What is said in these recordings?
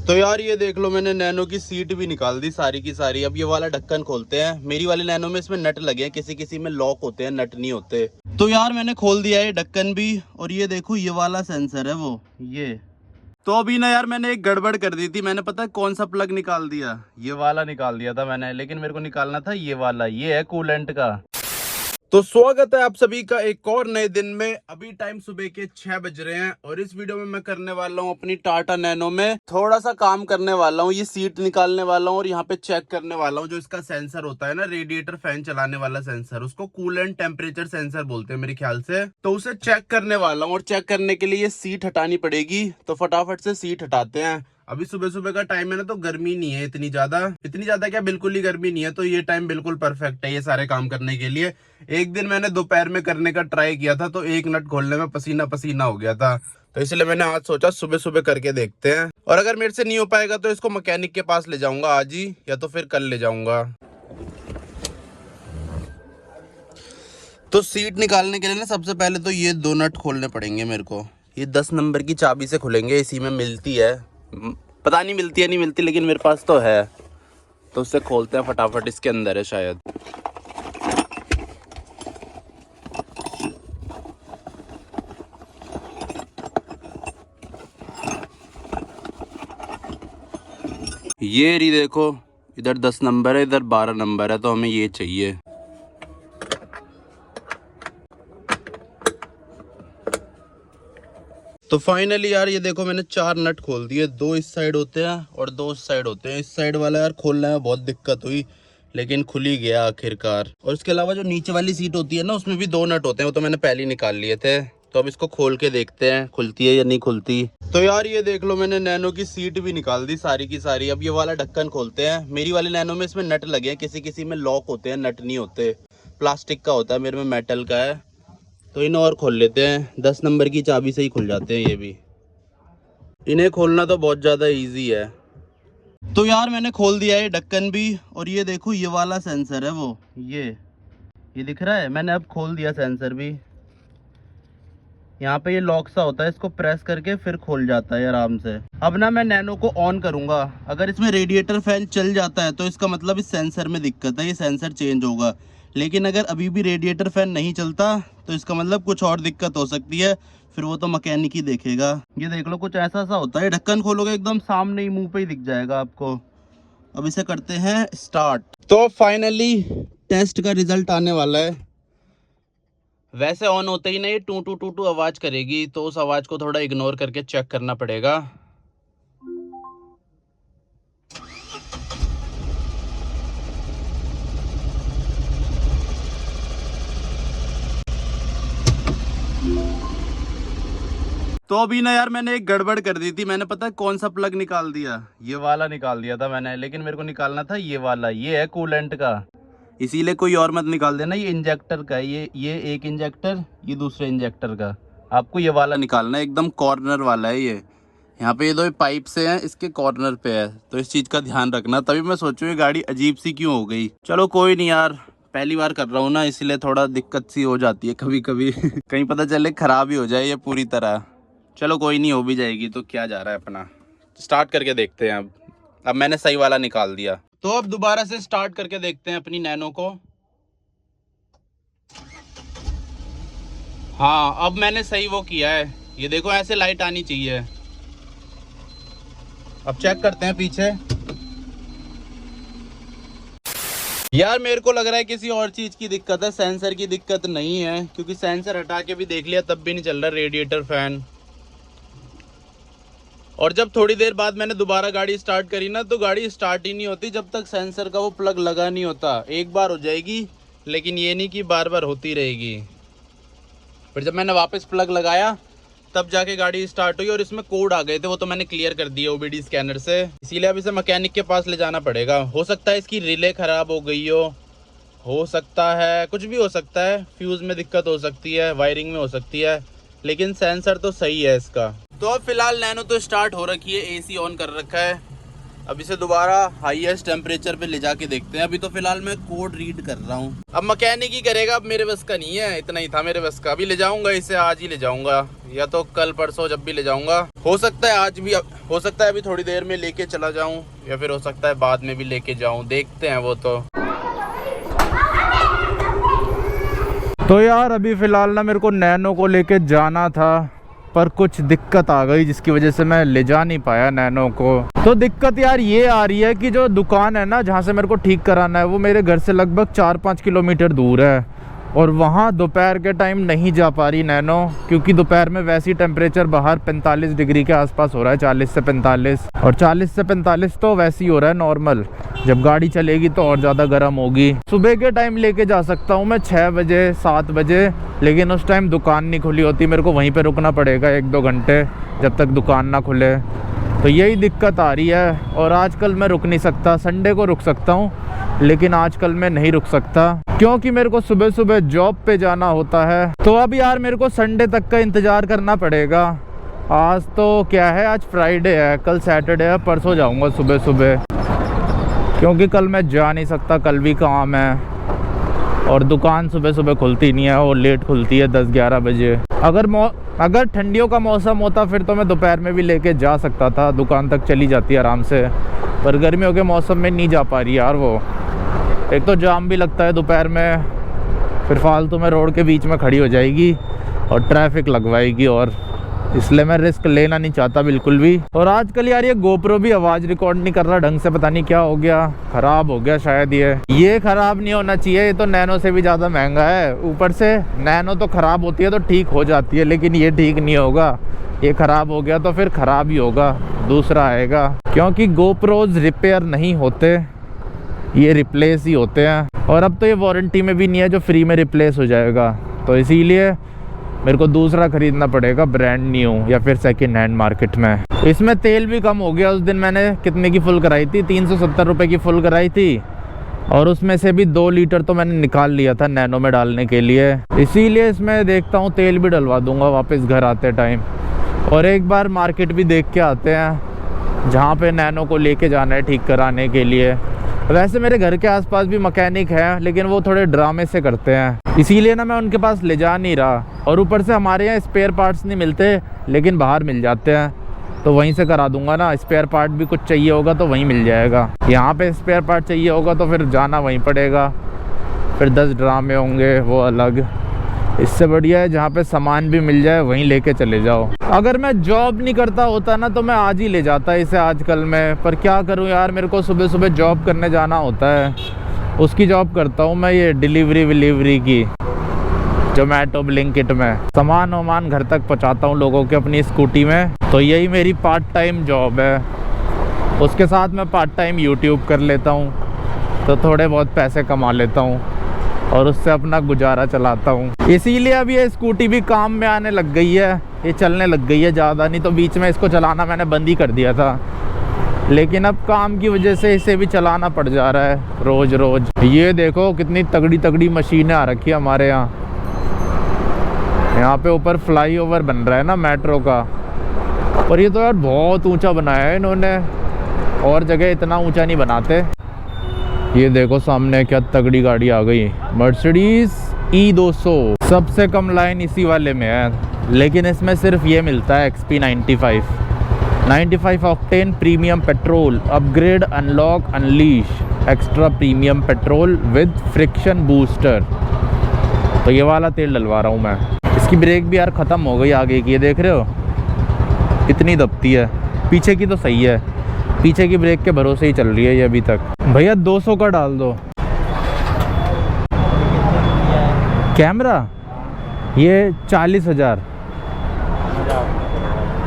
तो यार ये देख लो, मैंने नैनो की सीट भी निकाल दी सारी की सारी। अब ये वाला ढक्कन खोलते हैं। मेरी वाली नैनो में इसमें नट लगे हैं, किसी किसी में लॉक होते हैं, नट नहीं होते। तो यार मैंने खोल दिया है ढक्कन भी। और ये देखो, ये वाला सेंसर है वो, ये। तो अभी ना यार मैंने एक गड़बड़ कर दी थी। मैंने पता है कौन सा प्लग निकाल दिया, ये वाला निकाल दिया था मैंने, लेकिन मेरे को निकालना था ये वाला, ये है कूलेंट का। तो स्वागत है आप सभी का एक और नए दिन में। अभी टाइम सुबह के 6 बज रहे हैं और इस वीडियो में मैं करने वाला हूँ अपनी टाटा नैनो में थोड़ा सा काम करने वाला हूँ। ये सीट निकालने वाला हूँ और यहाँ पे चेक करने वाला हूँ जो इसका सेंसर होता है ना, रेडिएटर फैन चलाने वाला सेंसर, उसको कूलेंट टेम्परेचर सेंसर बोलते हैं मेरे ख्याल से। तो उसे चेक करने वाला हूँ और चेक करने के लिए ये सीट हटानी पड़ेगी। तो फटाफट से सीट हटाते हैं। अभी सुबह सुबह का टाइम है ना, तो गर्मी नहीं है इतनी ज्यादा क्या, बिल्कुल ही गर्मी नहीं है। तो ये टाइम बिल्कुल परफेक्ट है ये सारे काम करने के लिए। एक दिन मैंने दोपहर में करने का ट्राई किया था तो एक नट खोलने में पसीना पसीना हो गया था। तो इसलिए मैंने आज सोचा सुबह सुबह करके देखते हैं। और अगर मेरे से नहीं हो पाएगा तो इसको मैकेनिक के पास ले जाऊंगा आज ही, या तो फिर कल ले जाऊंगा। तो सीट निकालने के लिए ना सबसे पहले तो ये दो नट खोलने पड़ेंगे मेरे को। ये 10 नंबर की चाबी से खुलेंगे, इसी में मिलती है। पता नहीं मिलती है नहीं मिलती, लेकिन मेरे पास तो है। तो उससे खोलते हैं फटाफट, इसके अंदर है शायद। ये रही देखो, इधर 10 नंबर है, इधर 12 नंबर है, तो हमें ये चाहिए। तो फाइनली यार ये देखो, मैंने 4 नट खोल दिए। 2 इस साइड होते हैं और 2 उस साइड होते हैं। इस साइड वाला यार खोलने में बहुत दिक्कत हुई, लेकिन खुल ही गया आखिरकार। और इसके अलावा जो नीचे वाली सीट होती है ना, उसमें भी 2 नट होते हैं, वो तो मैंने पहले ही निकाल लिए थे। तो अब इसको खोल के देखते हैं खुलती है या नहीं खुलती। तो यार ये देख लो, मैंने नैनो की सीट भी निकाल दी सारी की सारी। अब ये वाला ढक्कन खोलते हैं। मेरी वाली नैनो में इसमें नट लगे हैं, किसी किसी में लॉक होते हैं, नट नहीं होते। प्लास्टिक का होता है, मेरे में मेटल का है। तो इन्हें और खोल लेते हैं। 10 नंबर की चाबी से ही खुल जाते हैं ये भी। इन्हें खोलना तो बहुत ज़्यादा इजी है। तो यार मैंने खोल दिया है ढक्कन भी। और ये देखो, ये वाला सेंसर है वो, ये दिख रहा है। मैंने अब खोल दिया सेंसर भी। यहाँ पे ये लॉक सा होता है, इसको प्रेस करके फिर खोल जाता है आराम से। अब ना मैं नैनो को ऑन करूँगा। अगर इसमें रेडिएटर फैन चल जाता है तो इसका मतलब इस सेंसर में दिक्कत है, ये सेंसर चेंज होगा। लेकिन अगर अभी भी रेडिएटर फैन नहीं चलता तो इसका मतलब कुछ और दिक्कत हो सकती है। फिर वो तो मैकेनिक ही देखेगा। ये देख लो, कुछ ऐसा सा होता है। ढक्कन खोलोगे एकदम सामने ही, मुंह पे ही दिख जाएगा आपको। अब इसे करते हैं स्टार्ट। तो फाइनली टेस्ट का रिजल्ट आने वाला है। वैसे ऑन होते ही नहीं, टू टू टू टू आवाज करेगी, तो उस आवाज को थोड़ा इग्नोर करके चेक करना पड़ेगा। तो अभी ना यार मैंने एक गड़बड़ कर दी थी। मैंने पता है कौन सा प्लग निकाल दिया, ये वाला निकाल दिया था मैंने, लेकिन मेरे को निकालना था ये वाला, ये है कूलेंट का। इसीलिए कोई और मत निकाल देना, ये इंजेक्टर का है। ये एक इंजेक्टर, ये दूसरे इंजेक्टर का। आपको ये वाला निकालना है, एकदम कॉर्नर वाला है ये। यहाँ पे ये 2 पाइप से हैं, इसके कॉर्नर पे है। तो इस चीज़ का ध्यान रखना। तभी मैं सोचूं ये गाड़ी अजीब सी क्यों हो गई। चलो कोई नहीं यार, पहली बार कर रहा हूँ ना, इसलिए थोड़ा दिक्कत सी हो जाती है कभी कभी। कहीं पता चले खराब ही हो जाए ये पूरी तरह। चलो कोई नहीं, हो भी जाएगी तो क्या जा रहा है अपना। स्टार्ट करके देखते हैं। अब मैंने सही वाला निकाल दिया, तो अब दोबारा से स्टार्ट करके देखते हैं अपनी नैनो को। हाँ, अब मैंने सही वो किया है। ये देखो, ऐसे लाइट आनी चाहिए। अब चेक करते हैं पीछे। यार मेरे को लग रहा है किसी और चीज की दिक्कत है, सेंसर की दिक्कत नहीं है। क्योंकि सेंसर हटा के भी देख लिया, तब भी नहीं चल रहा रेडिएटर फैन। और जब थोड़ी देर बाद मैंने दोबारा गाड़ी स्टार्ट करी ना, तो गाड़ी स्टार्ट ही नहीं होती जब तक सेंसर का वो प्लग लगा नहीं होता। एक बार हो जाएगी, लेकिन ये नहीं कि बार बार होती रहेगी। फिर जब मैंने वापस प्लग लगाया तब जाके गाड़ी स्टार्ट हुई। और इसमें कोड आ गए थे, वो तो मैंने क्लियर कर दिया ओबीडी स्कैनर से। इसीलिए अब इसे मैकेनिक के पास ले जाना पड़ेगा। हो सकता है इसकी रिले खराब हो गई हो सकता है, कुछ भी हो सकता है। फ्यूज में दिक्कत हो सकती है, वायरिंग में हो सकती है, लेकिन सेंसर तो सही है इसका। तो अब फिलहाल नैनो तो स्टार्ट हो रखी है, एसी ऑन कर रखा है। अब इसे दोबारा हाईएस्ट टेम्परेचर पे ले जाके देखते हैं। अभी तो फिलहाल मैं कोड रीड कर रहा हूँ। अब मैकेनिक ही करेगा, अब मेरे बस का नहीं है, इतना ही था मेरे बस का। अभी ले जाऊंगा इसे, आज ही ले जाऊंगा या तो कल परसों जब भी ले जाऊंगा। हो सकता है आज भी, हो सकता है अभी थोड़ी देर में लेके चला जाऊं, या फिर हो सकता है बाद में भी लेके जाऊं, देखते हैं वो तो यार अभी फ़िलहाल ना मेरे को नैनो को लेके जाना था, पर कुछ दिक्कत आ गई जिसकी वजह से मैं ले जा नहीं पाया नैनो को। तो दिक्कत यार ये आ रही है कि जो दुकान है ना जहाँ से मेरे को ठीक कराना है वो मेरे घर से लगभग 4-5 किलोमीटर दूर है, और वहाँ दोपहर के टाइम नहीं जा पा रही नैनो, क्योंकि दोपहर में वैसी टेम्परेचर बाहर 45 डिग्री के आसपास हो रहा है, 40 से 45, और 40 से 45 तो वैसे ही हो रहा है नॉर्मल। जब गाड़ी चलेगी तो और ज़्यादा गर्म होगी। सुबह के टाइम लेके जा सकता हूँ मैं 6 बजे 7 बजे, लेकिन उस टाइम दुकान नहीं खुली होती, मेरे को वहीं पे रुकना पड़ेगा 1-2 घंटे जब तक दुकान ना खुले। तो यही दिक्कत आ रही है, और आजकल मैं रुक नहीं सकता। संडे को रुक सकता हूँ लेकिन आजकल मैं नहीं रुक सकता, क्योंकि मेरे को सुबह सुबह जॉब पे जाना होता है। तो अब यार मेरे को संडे तक का इंतज़ार करना पड़ेगा। आज तो क्या है, आज फ्राइडे है, कल सैटरडे है, परसों जाऊँगा सुबह सुबह, क्योंकि कल मैं जा नहीं सकता, कल भी काम है, और दुकान सुबह सुबह खुलती नहीं है, और लेट खुलती है 10-11 बजे। अगर ठंडियों का मौसम होता फिर तो मैं दोपहर में भी लेके जा सकता था, दुकान तक चली जाती है आराम से, पर गर्मियों के मौसम में नहीं जा पा रही यार वो। एक तो जाम भी लगता है दोपहर में, फिर फालतू में रोड के बीच में खड़ी हो जाएगी और ट्रैफिक लगवाएगी, और इसलिए मैं रिस्क लेना नहीं चाहता बिल्कुल भी। और आजकल यार ये गोप्रो भी आवाज़ रिकॉर्ड नहीं कर रहा ढंग से, पता नहीं क्या हो गया, ख़राब हो गया शायद। ये ख़राब नहीं होना चाहिए, ये तो नैनो से भी ज़्यादा महंगा है। ऊपर से नैनो तो ख़राब होती है तो ठीक हो जाती है, लेकिन ये ठीक नहीं होगा। ये ख़राब हो गया तो फिर ख़राब ही होगा, दूसरा आएगा, क्योंकि गोप्रोज रिपेयर नहीं होते, ये रिप्लेस ही होते हैं। और अब तो ये वारंटी में भी नहीं है जो फ्री में रिप्लेस हो जाएगा, तो इसीलिए मेरे को दूसरा ख़रीदना पड़ेगा ब्रांड न्यू या फिर सेकंड हैंड मार्केट में। इसमें तेल भी कम हो गया। उस दिन मैंने कितने की फुल कराई थी, 370 रुपये की फुल कराई थी, और उसमें से भी 2 लीटर तो मैंने निकाल लिया था नैनो में डालने के लिए। इसीलिए इसमें देखता हूँ तेल भी डलवा दूँगा वापस घर आते टाइम, और एक बार मार्केट भी देख के आते हैं जहाँ पे नैनो को लेके जाना है ठीक कराने के लिए। वैसे मेरे घर के आसपास भी मैकेनिक है, लेकिन वो थोड़े ड्रामे से करते हैं, इसीलिए ना मैं उनके पास ले जा नहीं रहा। और ऊपर से हमारे यहाँ स्पेयर पार्ट्स नहीं मिलते, लेकिन बाहर मिल जाते हैं, तो वहीं से करा दूंगा ना। स्पेयर पार्ट भी कुछ चाहिए होगा तो वहीं मिल जाएगा। यहाँ पे स्पेयर पार्ट चाहिए होगा तो फिर जाना वहीं पड़ेगा, फिर 10 ड्रामे होंगे वो अलग। इससे बढ़िया है जहाँ पे सामान भी मिल जाए वहीं लेके चले जाओ। अगर मैं जॉब नहीं करता होता ना तो मैं आज ही ले जाता इसे आजकल में, पर क्या करूँ यार, मेरे को सुबह सुबह जॉब करने जाना होता है। उसकी जॉब करता हूँ मैं, ये डिलीवरी की, जोमेटो ब्लिंकिट में सामान वामान घर तक पहुँचाता हूँ लोगों के अपनी स्कूटी में। तो यही मेरी पार्ट टाइम जॉब है। उसके साथ मैं पार्ट टाइम यूट्यूब कर लेता हूँ, तो थोड़े बहुत पैसे कमा लेता हूँ और उससे अपना गुजारा चलाता हूँ। इसीलिए अब ये स्कूटी भी काम में आने लग गई है, ये चलने लग गई है ज़्यादा। नहीं तो बीच में इसको चलाना मैंने बंद ही कर दिया था, लेकिन अब काम की वजह से इसे भी चलाना पड़ जा रहा है रोज़ रोज़। ये देखो कितनी तगड़ी तगड़ी मशीनें आ रखी है हमारे यहाँ। यहाँ पे ऊपर फ्लाईओवर बन रहा है ना मेट्रो का, और ये तो यार बहुत ऊंचा बनाया है इन्होंने, और जगह इतना ऊंचा नहीं बनाते। ये देखो सामने क्या तगड़ी गाड़ी आ गई, मर्सिडीज E200। सबसे कम लाइन इसी वाले में है, लेकिन इसमें सिर्फ ये मिलता है XP 95 octane premium petrol, upgrade unlock unleash extra premium petrol with friction booster. तो ये वाला तेल डलवा रहा हूँ मैं। इसकी ब्रेक भी यार ख़त्म हो गई आगे की, ये देख रहे हो इतनी दबती है। पीछे की तो सही है, पीछे की ब्रेक के भरोसे ही चल रही है ये अभी तक। भैया 200 का डाल दो। कैमरा ये 40,000।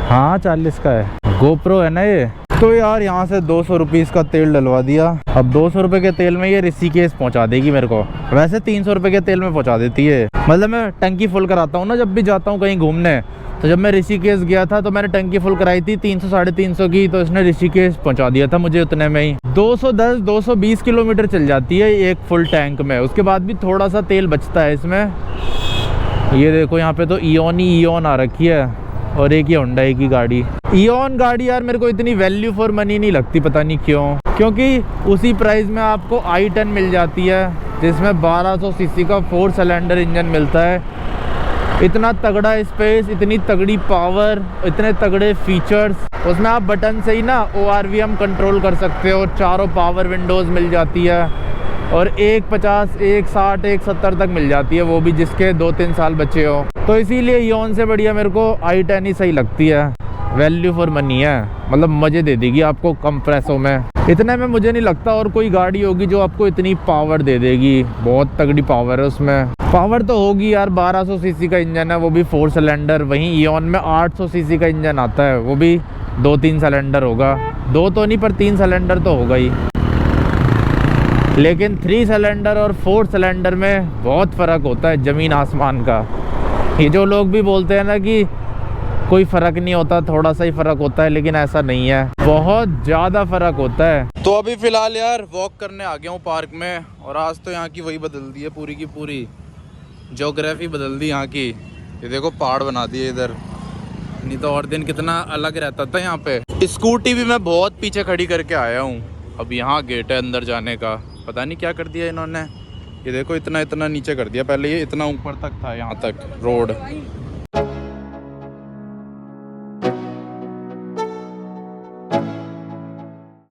हाँ 40 का है, गोप्रो है ना ये। तो यार यहाँ से 200 रुपीज़ का तेल डलवा दिया। अब 200 रुपये के तेल में ये ऋषिकेश पहुँचा देगी मेरे को। वैसे 300 रुपये के तेल में पहुँचा देती है। मतलब मैं टंकी फुल कराता हूँ ना जब भी जाता हूँ कहीं घूमने। तो जब मैं ऋषिकेश गया था तो मैंने टंकी फुल कराई थी 300-350 की, तो इसने ऋषिकेश पहुंचा दिया था मुझे उतने में ही। 210-220 किलोमीटर चल जाती है एक फुल टैंक में। उसके बाद भी थोड़ा सा तेल बचता है इसमें। ये देखो यहाँ पे तो इयोन ही इयोन आ रखी है, और एक ये Hyundai की गाड़ी। इओन गाड़ी यार मेरे को इतनी वैल्यू फॉर मनी नहीं लगती, पता नहीं क्यों, क्योंकि उसी प्राइस में आपको i10 मिल जाती है जिसमें 1200 सीसी का 4 सिलेंडर इंजन मिलता है। इतना तगड़ा स्पेस, इतनी तगड़ी पावर, इतने तगड़े फीचर्स, उसमें आप बटन से ही ना ORVM कंट्रोल कर सकते हो, चारों पावर विंडोज़ मिल जाती है और 150, 160, 170 तक मिल जाती है, वो भी जिसके 2-3 साल बचे हो। तो इसीलिए इओन से बढ़िया मेरे को i10 ही सही लगती है। वैल्यू फॉर मनी है, मतलब मज़े दे देगी आपको कम पैसों में। इतने में मुझे नहीं लगता और कोई गाड़ी होगी जो आपको इतनी पावर दे देगी। बहुत तगड़ी पावर है उसमें। पावर तो होगी यार, 1200 सीसी का इंजन है, वो भी 4 सिलेंडर। वहीं इओन में 800 सीसी का इंजन आता है, वो भी 2-3 सिलेंडर होगा। 2 तो नहीं पर 3 सिलेंडर तो होगा ही। लेकिन 3 सिलेंडर और 4 सिलेंडर में बहुत फ़र्क होता है, ज़मीन आसमान का। ये जो लोग भी बोलते हैं ना कि कोई फ़र्क नहीं होता, थोड़ा सा ही फ़र्क होता है, लेकिन ऐसा नहीं है, बहुत ज़्यादा फ़र्क होता है। तो अभी फ़िलहाल यार वॉक करने आ गया हूँ पार्क में, और आज तो यहाँ की वही बदल दी है, पूरी की पूरी ज्योग्राफी बदल दी यहाँ की। ये देखो पहाड़ बना दिए इधर, नहीं तो और दिन कितना अलग रहता था यहाँ पे। स्कूटी भी मैं बहुत पीछे खड़ी करके आया हूँ। अब यहाँ गेट है अंदर जाने का, पता नहीं क्या कर दिया इन्होंने। ये देखो इतना इतना नीचे कर दिया, पहले ये इतना ऊपर तक था, यहाँ तक रोड।